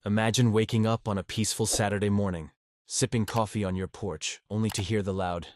Imagine waking up on a peaceful Saturday morning, sipping coffee on your porch, only to hear the loud,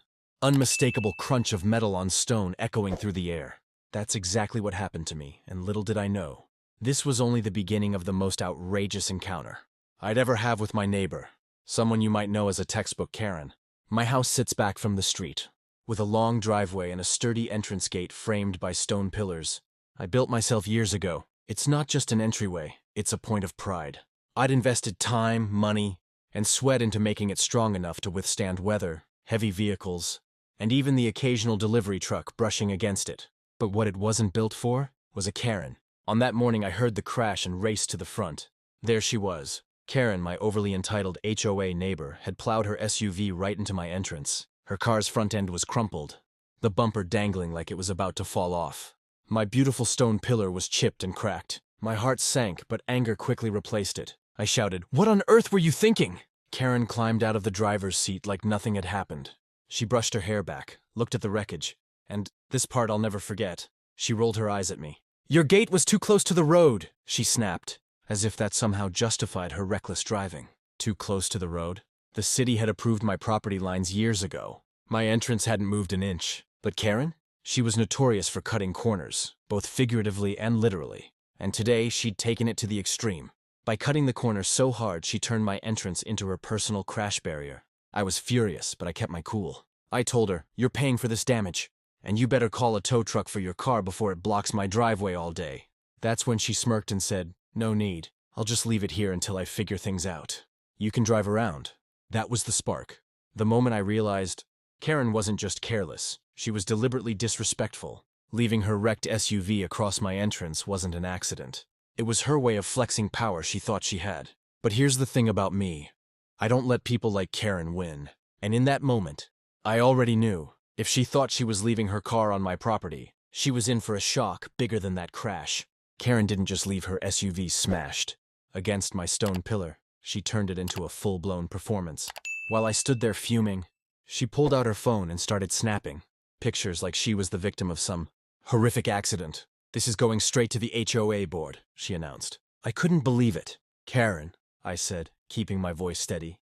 unmistakable crunch of metal on stone echoing through the air. That's exactly what happened to me, and little did I know. This was only the beginning of the most outrageous encounter I'd ever have with my neighbor, someone you might know as a textbook Karen. My house sits back from the street, with a long driveway and a sturdy entrance gate framed by stone pillars. I built myself years ago. It's not just an entryway, it's a point of pride. I'd invested time, money, and sweat into making it strong enough to withstand weather, heavy vehicles, and even the occasional delivery truck brushing against it. But what it wasn't built for was a Karen. On that morning I heard the crash and raced to the front. There she was. Karen, my overly entitled HOA neighbor, had plowed her SUV right into my entrance. Her car's front end was crumpled, the bumper dangling like it was about to fall off. My beautiful stone pillar was chipped and cracked. My heart sank, but anger quickly replaced it. I shouted, "What on earth were you thinking?" Karen climbed out of the driver's seat like nothing had happened. She brushed her hair back, looked at the wreckage, and, this part I'll never forget, she rolled her eyes at me. "Your gate was too close to the road," she snapped, as if that somehow justified her reckless driving. Too close to the road? The city had approved my property lines years ago. My entrance hadn't moved an inch. But Karen? She was notorious for cutting corners, both figuratively and literally. And today she'd taken it to the extreme. By cutting the corner so hard, she turned my entrance into her personal crash barrier. I was furious, but I kept my cool. I told her, "You're paying for this damage, and you better call a tow truck for your car before it blocks my driveway all day." That's when she smirked and said, "No need. I'll just leave it here until I figure things out. You can drive around." That was the spark. The moment I realized Karen wasn't just careless, she was deliberately disrespectful. Leaving her wrecked SUV across my entrance wasn't an accident. It was her way of flexing power she thought she had. But here's the thing about me. I don't let people like Karen win. And in that moment, I already knew, if she thought she was leaving her car on my property, she was in for a shock bigger than that crash. Karen didn't just leave her SUV smashed against my stone pillar. She turned it into a full-blown performance. While I stood there fuming, she pulled out her phone and started snapping pictures like she was the victim of some horrific accident. "This is going straight to the HOA board," she announced. I couldn't believe it. "Karen," I said, keeping my voice steady,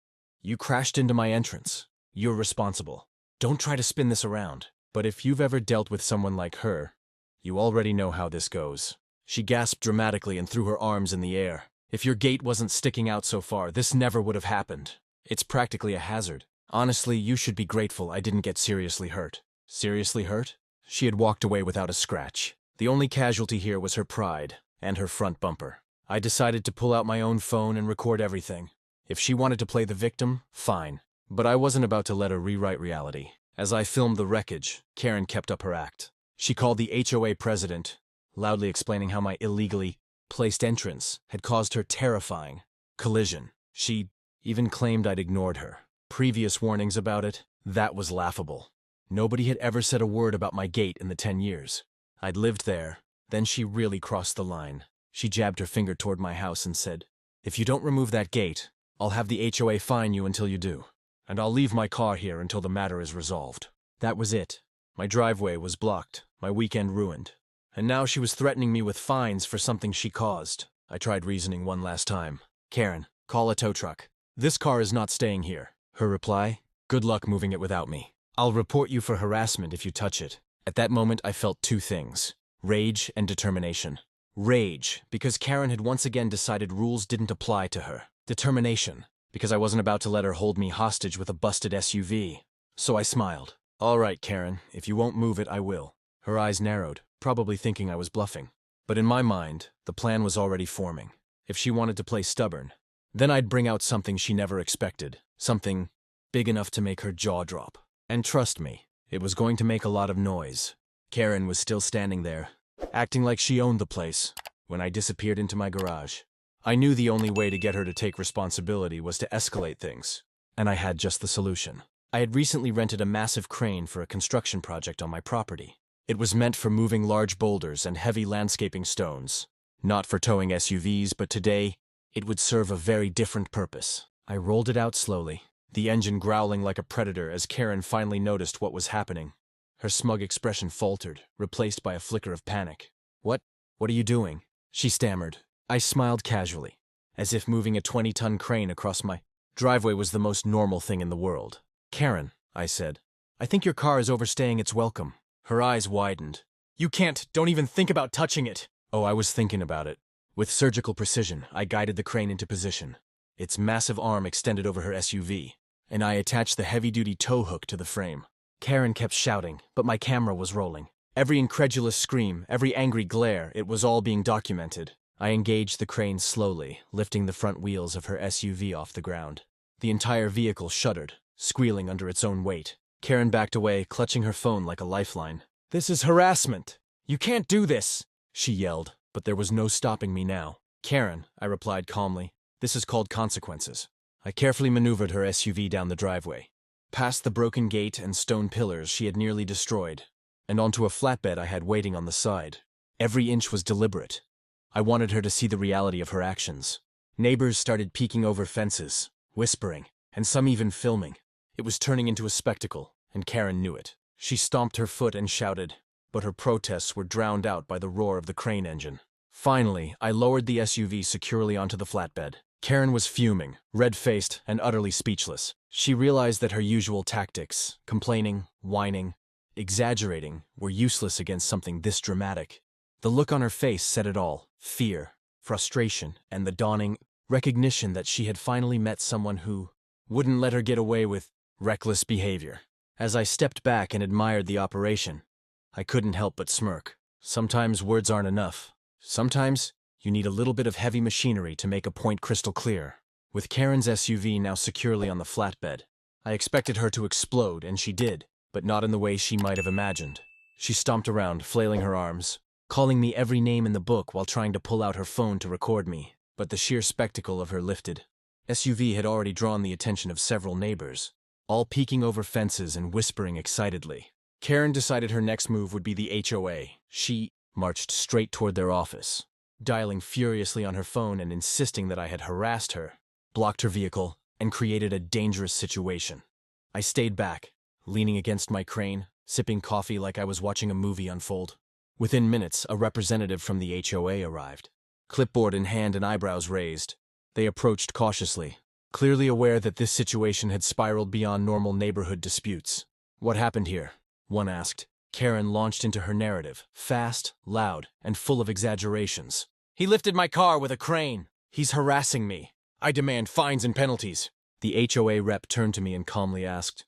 "you crashed into my entrance. You're responsible. Don't try to spin this around. But if you've ever dealt with someone like her, you already know how this goes." She gasped dramatically and threw her arms in the air. "If your gate wasn't sticking out so far, this never would have happened. It's practically a hazard. Honestly, you should be grateful I didn't get seriously hurt." Seriously hurt? She had walked away without a scratch. The only casualty here was her pride and her front bumper. I decided to pull out my own phone and record everything. If she wanted to play the victim, fine. But I wasn't about to let her rewrite reality. As I filmed the wreckage, Karen kept up her act. She called the HOA president, loudly explaining how my illegally placed entrance had caused her terrifying collision. She even claimed I'd ignored her. Previous warnings about it? That was laughable. Nobody had ever said a word about my gate in the 10 years. I'd lived there. Then she really crossed the line. She jabbed her finger toward my house and said, "If you don't remove that gate, I'll have the HOA fine you until you do. And I'll leave my car here until the matter is resolved." That was it. My driveway was blocked, my weekend ruined. And now she was threatening me with fines for something she caused. I tried reasoning one last time. "Karen, call a tow truck. This car is not staying here." Her reply, "Good luck moving it without me. I'll report you for harassment if you touch it." At that moment, I felt two things: rage and determination. Rage, because Karen had once again decided rules didn't apply to her. Determination, because I wasn't about to let her hold me hostage with a busted SUV. So I smiled. "All right, Karen, if you won't move it, I will." Her eyes narrowed, probably thinking I was bluffing. But in my mind, the plan was already forming. If she wanted to play stubborn, then I'd bring out something she never expected. Something big enough to make her jaw drop. And trust me, it was going to make a lot of noise. Karen was still standing there, acting like she owned the place, when I disappeared into my garage. I knew the only way to get her to take responsibility was to escalate things, and I had just the solution. I had recently rented a massive crane for a construction project on my property. It was meant for moving large boulders and heavy landscaping stones, not for towing SUVs, but today, it would serve a very different purpose. I rolled it out slowly, the engine growling like a predator as Karen finally noticed what was happening. Her smug expression faltered, replaced by a flicker of panic. What are you doing?" she stammered. I smiled casually. as if moving a 20-ton crane across my driveway was the most normal thing in the world. "Karen," I said, "I think your car is overstaying its welcome." Her eyes widened. "You can't, don't even think about touching it." Oh, I was thinking about it. With surgical precision, I guided the crane into position. Its massive arm extended over her SUV, and I attached the heavy-duty tow hook to the frame. Karen kept shouting, but my camera was rolling. Every incredulous scream, every angry glare, it was all being documented. I engaged the crane slowly, lifting the front wheels of her SUV off the ground. The entire vehicle shuddered, squealing under its own weight. Karen backed away, clutching her phone like a lifeline. "This is harassment! You can't do this!" she yelled, but there was no stopping me now. "Karen," I replied calmly, "this is called consequences." I carefully maneuvered her SUV down the driveway, past the broken gate and stone pillars she had nearly destroyed, and onto a flatbed I had waiting on the side. Every inch was deliberate. I wanted her to see the reality of her actions. Neighbors started peeking over fences, whispering, and some even filming. It was turning into a spectacle, and Karen knew it. She stomped her foot and shouted, but her protests were drowned out by the roar of the crane engine. Finally, I lowered the SUV securely onto the flatbed. Karen was fuming, red-faced, and utterly speechless. She realized that her usual tactics, complaining, whining, exaggerating, were useless against something this dramatic. The look on her face said it all: fear, frustration, and the dawning recognition that she had finally met someone who wouldn't let her get away with reckless behavior. As I stepped back and admired the operation, I couldn't help but smirk. Sometimes words aren't enough. Sometimes you need a little bit of heavy machinery to make a point crystal clear. With Karen's SUV now securely on the flatbed, I expected her to explode, and she did, but not in the way she might have imagined. She stomped around, flailing her arms, calling me every name in the book while trying to pull out her phone to record me. But the sheer spectacle of her lifted SUV had already drawn the attention of several neighbors, all peeking over fences and whispering excitedly. Karen decided her next move would be the HOA. She marched straight toward their office, dialing furiously on her phone and insisting that I had harassed her, blocked her vehicle, and created a dangerous situation. I stayed back, leaning against my crane, sipping coffee like I was watching a movie unfold. Within minutes, a representative from the HOA arrived, clipboard in hand and eyebrows raised. They approached cautiously, clearly aware that this situation had spiraled beyond normal neighborhood disputes. "What happened here?" one asked. Karen launched into her narrative, fast, loud, and full of exaggerations. "He lifted my car with a crane. He's harassing me. I demand fines and penalties." The HOA rep turned to me and calmly asked,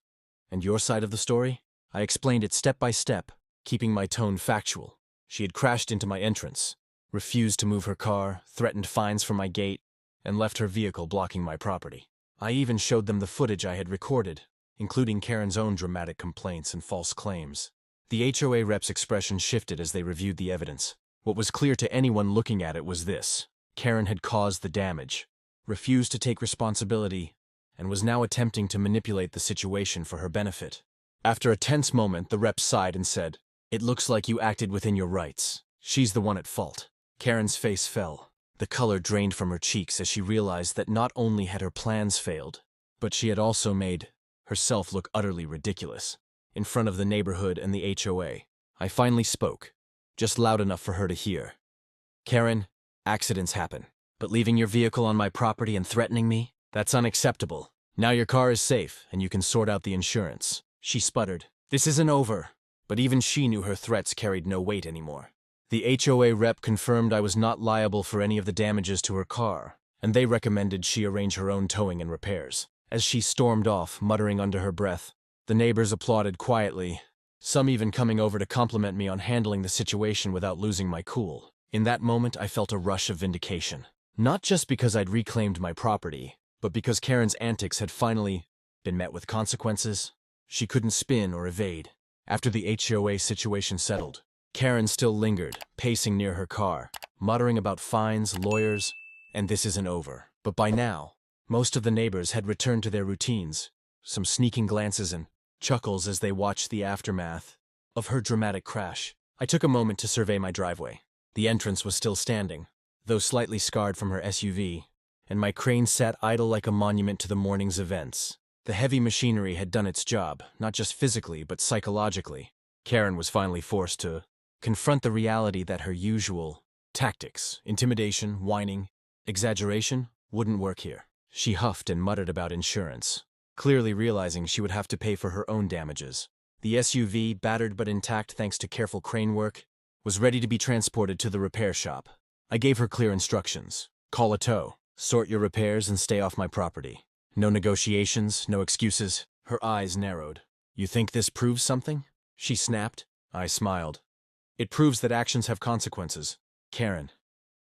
"And your side of the story?" I explained it step by step, keeping my tone factual. She had crashed into my entrance, refused to move her car, threatened fines from my gate, and left her vehicle blocking my property. I even showed them the footage I had recorded, including Karen's own dramatic complaints and false claims. The HOA rep's expression shifted as they reviewed the evidence. What was clear to anyone looking at it was this: Karen had caused the damage, refused to take responsibility, and was now attempting to manipulate the situation for her benefit. After a tense moment, the rep sighed and said, "It looks like you acted within your rights. She's the one at fault." Karen's face fell. The color drained from her cheeks as she realized that not only had her plans failed, but she had also made herself look utterly ridiculous in front of the neighborhood and the HOA. I finally spoke, just loud enough for her to hear. "Karen, accidents happen, but leaving your vehicle on my property and threatening me? That's unacceptable. Now your car is safe, and you can sort out the insurance." She sputtered, "This isn't over." But even she knew her threats carried no weight anymore. The HOA rep confirmed I was not liable for any of the damages to her car, and they recommended she arrange her own towing and repairs. As she stormed off, muttering under her breath, the neighbors applauded quietly, some even coming over to compliment me on handling the situation without losing my cool. In that moment, I felt a rush of vindication. Not just because I'd reclaimed my property, but because Karen's antics had finally been met with consequences. She couldn't spin or evade. After the HOA situation settled, Karen still lingered, pacing near her car, muttering about fines, lawyers, and this isn't over. But by now, most of the neighbors had returned to their routines, some sneaking glances and chuckles as they watched the aftermath of her dramatic crash. I took a moment to survey my driveway. The entrance was still standing, though slightly scarred from her SUV, and my crane sat idle like a monument to the morning's events. The heavy machinery had done its job, not just physically, but psychologically. Karen was finally forced to confront the reality that her usual tactics, intimidation, whining, exaggeration, Wouldn't work here. She huffed and muttered about insurance, clearly realizing she would have to pay for her own damages. The SUV, battered but intact thanks to careful crane work, was ready to be transported to the repair shop. I gave her clear instructions. Call a tow, sort your repairs, and stay off my property. No negotiations, no excuses. Her eyes narrowed. You think this proves something? She snapped. I smiled. It proves that actions have consequences. Karen,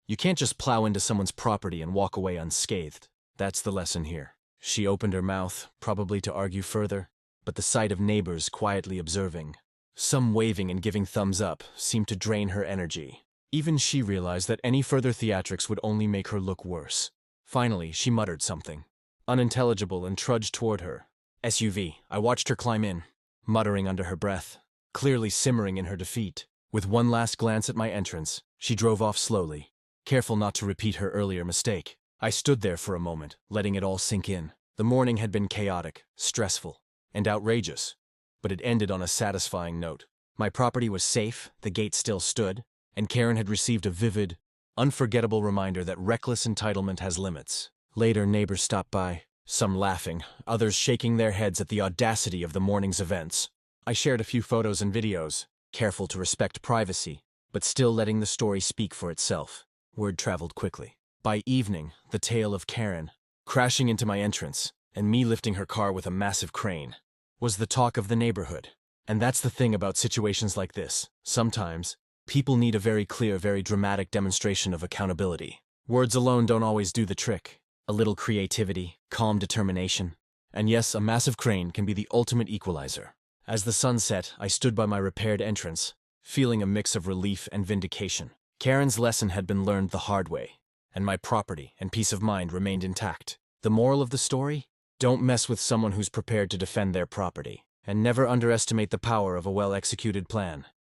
you can't just plow into someone's property and walk away unscathed. That's the lesson here. She opened her mouth, probably to argue further, but the sight of neighbors quietly observing, some waving and giving thumbs up, seemed to drain her energy. Even she realized that any further theatrics would only make her look worse. Finally, she muttered something, unintelligible, and trudged toward her. SUV. I watched her climb in, muttering under her breath, clearly simmering in her defeat. With one last glance at my entrance, she drove off slowly, careful not to repeat her earlier mistake. I stood there for a moment, letting it all sink in. The morning had been chaotic, stressful, and outrageous, but it ended on a satisfying note. My property was safe, the gate still stood, and Karen had received a vivid, unforgettable reminder that reckless entitlement has limits. Later, neighbors stopped by, some laughing, others shaking their heads at the audacity of the morning's events. I shared a few photos and videos, careful to respect privacy, but still letting the story speak for itself. Word traveled quickly. By evening, the tale of Karen crashing into my entrance and me lifting her car with a massive crane was the talk of the neighborhood. And that's the thing about situations like this. Sometimes, people need a very clear, very dramatic demonstration of accountability. Words alone don't always do the trick. A little creativity, calm determination, and yes, a massive crane can be the ultimate equalizer. As the sun set, I stood by my repaired entrance, feeling a mix of relief and vindication. Karen's lesson had been learned the hard way, and my property and peace of mind remained intact. The moral of the story? Don't mess with someone who's prepared to defend their property, and never underestimate the power of a well-executed plan.